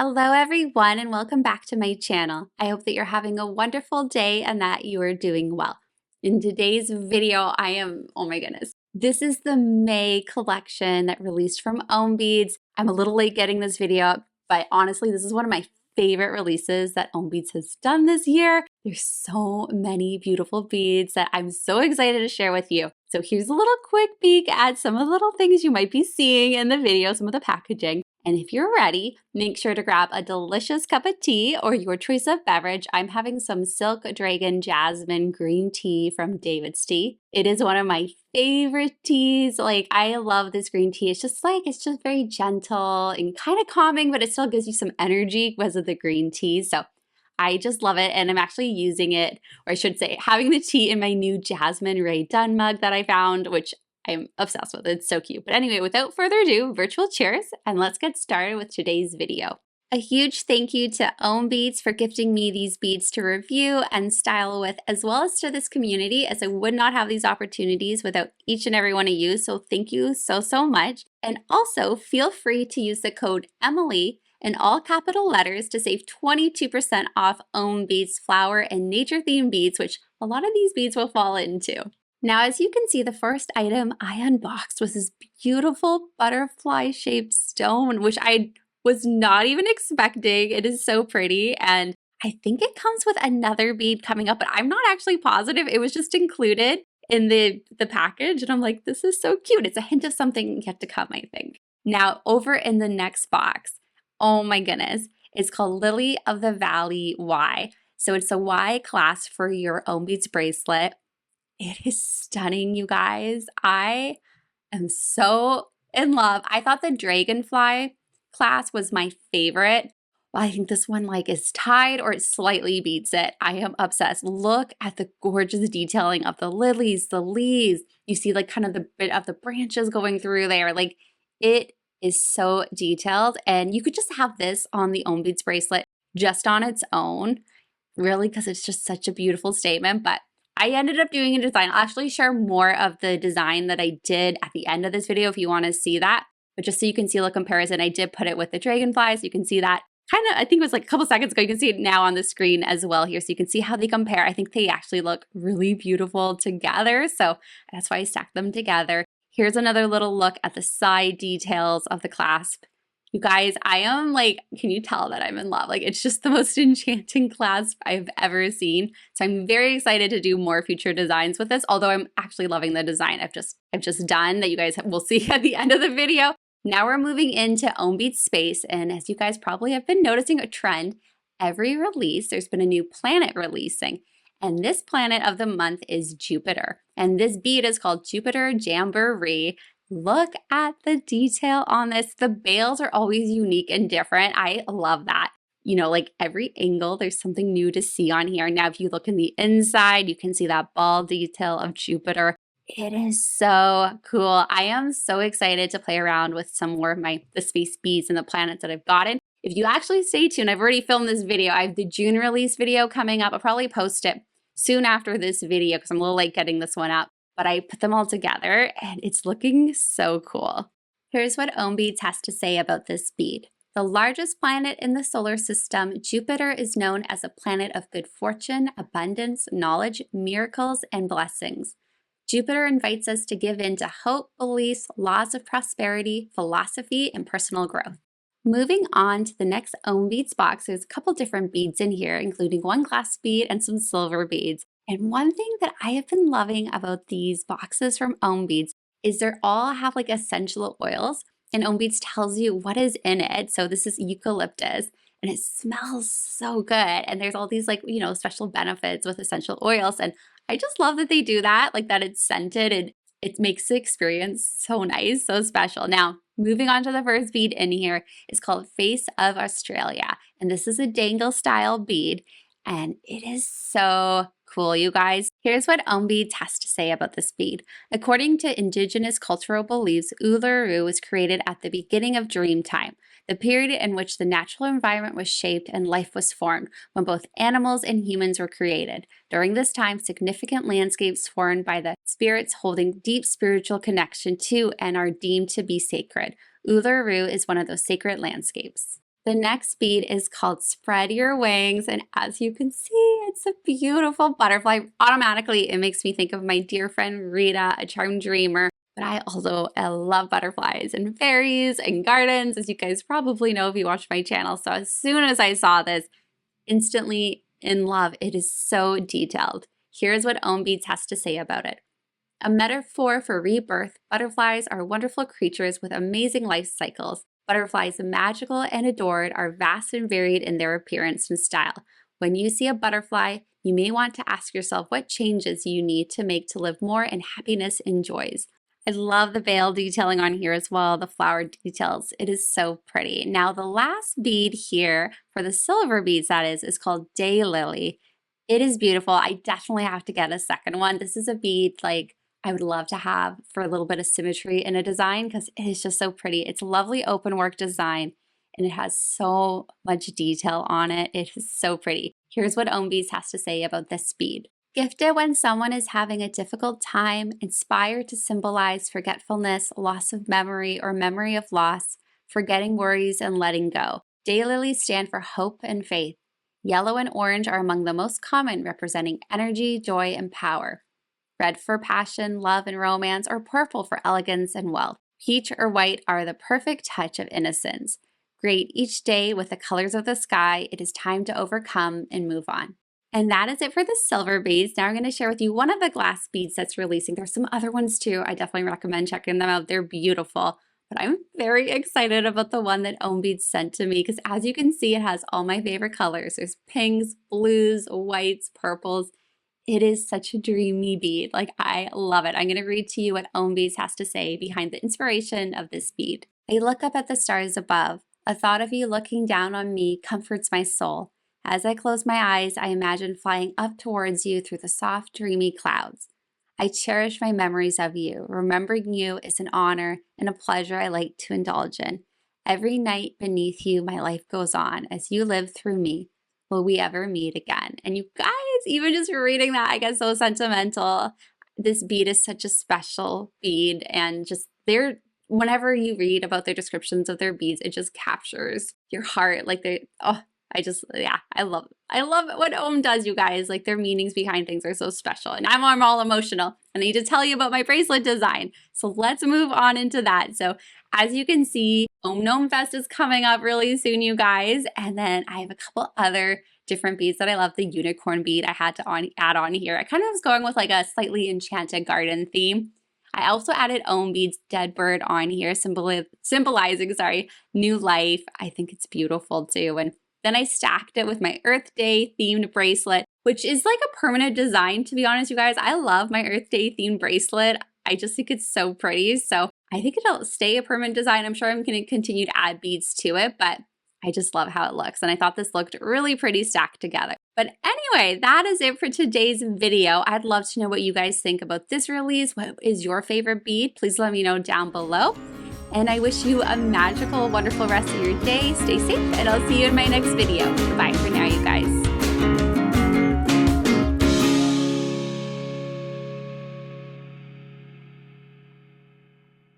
Hello everyone and welcome back to my channel. I hope that you're having a wonderful day and that you are doing well. In today's video, oh my goodness, this is the May collection that released from OHM Beads. I'm a little late getting this video up, but honestly, this is one of my favorite releases that OHM Beads has done this year. There's so many beautiful beads that I'm so excited to share with you. So here's a little quick peek at some of the little things you might be seeing in the video, some of the packaging. And if you're ready, make sure to grab a delicious cup of tea or your choice of beverage. I'm having some Silk Dragon Jasmine green tea from David's Tea. It is one of my favorite teas. I love this green tea. It's just very gentle and kind of calming, but it still gives you some energy because of the green tea. So I just love it, and I'm actually using it, or I should say, having the tea in my new Jasmine Ray Dunn mug that I found, which I'm obsessed with. It's so cute. But anyway, without further ado, virtual cheers, and let's get started with today's video. A huge thank you to OHM Beads for gifting me these beads to review and style with, as well as to this community, as I would not have these opportunities without each and every one of you. So thank you so much. And also feel free to use the code Emily in all capital letters to save 22% off OHM Beads flower and nature themed beads, which a lot of these beads will fall into. Now, as you can see, the first item I unboxed was this beautiful butterfly-shaped stone, which I was not even expecting. It is so pretty, and I think it comes with another bead coming up, but I'm not actually positive. It was just included in the package, and I'm like, this is so cute. It's a hint of something yet to come, I think. Now, over in the next box, oh my goodness, it's called Lily of the Valley Y. So it's a Y clasp for your OHM Beads bracelet. It is stunning, you guys. I am so in love. I thought the dragonfly clasp was my favorite. Well, I think this one is tied or it slightly beats it. I am obsessed. Look at the gorgeous detailing of the lilies, the leaves. You see kind of the bit of the branches going through there. It is so detailed, and you could just have this on the OHM Beads bracelet just on its own, really, because it's just such a beautiful statement. But I ended up doing a design. I'll actually share more of the design that I did at the end of this video if you want to see that. But just so you can see a comparison, I did put it with the dragonflies. You can see that I think it was a couple seconds ago. You can see it now on the screen as well here. So you can see how they compare. I think they actually look really beautiful together. So that's why I stacked them together. Here's another little look at the side details of the clasp. You guys, I am can you tell that I'm in love? It's just the most enchanting clasp I've ever seen. So I'm very excited to do more future designs with this, although I'm actually loving the design I've just done that you guys will see at the end of the video. Now we're moving into OHM Beads space, and as you guys probably have been noticing a trend, every release, there's been a new planet releasing. And this planet of the month is Jupiter. And this bead is called Jupiter Jamboree. Look at the detail on this. The bails are always unique and different. I love that. You know, every angle, there's something new to see on here. Now, if you look in the inside, you can see that ball detail of Jupiter. It is so cool. I am so excited to play around with some more of the space beads and the planets that I've gotten. If you actually stay tuned, I've already filmed this video. I have the June release video coming up. I'll probably post it soon after this video because I'm a little late getting this one up. But I put them all together and it's looking so cool. Here's what OHM Beads has to say about this bead. The largest planet in the solar system, Jupiter is known as a planet of good fortune, abundance, knowledge, miracles, and blessings. Jupiter invites us to give in to hope, beliefs, laws of prosperity, philosophy, and personal growth. Moving on to the next OHM Beads box, there's a couple different beads in here, including one glass bead and some silver beads. And one thing that I have been loving about these boxes from OHM Beads is they all have essential oils, and OHM Beads tells you what is in it. So this is eucalyptus, and it smells so good. And there's all these special benefits with essential oils. And I just love that they do that, that it's scented, and it makes the experience so nice, so special. Now, moving on to the first bead in here is called Face of Australia. And this is a dangle style bead, and it is so cool, you guys. Here's what OHM Beads has to say about this bead. According to indigenous cultural beliefs, Uluru was created at the beginning of Dreamtime, the period in which the natural environment was shaped and life was formed, when both animals and humans were created. During this time, significant landscapes formed by the spirits holding deep spiritual connection to and are deemed to be sacred. Uluru is one of those sacred landscapes. The next bead is called Spread Your Wings, and as you can see, it's a beautiful butterfly. Automatically, it makes me think of my dear friend Rita, a charmed dreamer, but I also love butterflies and fairies and gardens, as you guys probably know if you watch my channel. So as soon as I saw this, instantly in love. It is so detailed. Here's what OHM Beads has to say about it. A metaphor for rebirth, butterflies are wonderful creatures with amazing life cycles. Butterflies, magical and adored, are vast and varied in their appearance and style. When you see a butterfly, you may want to ask yourself what changes you need to make to live more in happiness and joys. I love the veil detailing on here as well, the flower details. It is so pretty. Now the last bead here for the silver beads, that is called Day Lily. It is beautiful. I definitely have to get a second one. This is a bead like I would love to have for a little bit of symmetry in a design because it is just so pretty. It's a lovely open work design and it has so much detail on it. It is so pretty. Here's what OHM Beads has to say about this bead. Gifted when someone is having a difficult time, inspired to symbolize forgetfulness, loss of memory, or memory of loss, forgetting worries and letting go. Daylilies stand for hope and faith. Yellow and orange are among the most common, representing energy, joy, and power. Red for passion, love, and romance, or purple for elegance and wealth. Peach or white are the perfect touch of innocence. Great each day with the colors of the sky, it is time to overcome and move on. And that is it for the silver beads. Now I'm going to share with you one of the glass beads that's releasing. There's some other ones too. I definitely recommend checking them out. They're beautiful. But I'm very excited about the one that OHM Beads sent to me because as you can see, it has all my favorite colors. There's pinks, blues, whites, purples. It is such a dreamy bead. Like, I love it. I'm going to read to you what OHM Beads has to say behind the inspiration of this bead. I look up at the stars above. A thought of you looking down on me comforts my soul. As I close my eyes, I imagine flying up towards you through the soft, dreamy clouds. I cherish my memories of you. Remembering you is an honor and a pleasure I like to indulge in. Every night beneath you, my life goes on as you live through me. Will we ever meet again? And you guys, even just reading that, I get so sentimental. This bead is such a special bead, and just whenever you read about their descriptions of their beads, it just captures your heart. Like I love what OHM does, you guys. Like, their meanings behind things are so special. And I'm all emotional. And I need to tell you about my bracelet design. So let's move on into that. So as you can see, OHM Gnome Fest is coming up really soon, you guys. And then I have a couple other different beads that I love. The unicorn bead I had to add on here. I kind of was going with like a slightly enchanted garden theme. I also added OHM Beads Dead Bird on here, symbolizing new life. I think it's beautiful too. And then I stacked it with my Earth Day themed bracelet, which is like a permanent design, to be honest, you guys. I love my Earth Day themed bracelet. I just think it's so pretty. So I think it'll stay a permanent design. I'm sure I'm going to continue to add beads to it, but I just love how it looks. And I thought this looked really pretty stacked together. But anyway, that is it for today's video. I'd love to know what you guys think about this release. What is your favorite bead? Please let me know down below. And I wish you a magical, wonderful rest of your day. Stay safe, and I'll see you in my next video. Goodbye for now, you guys.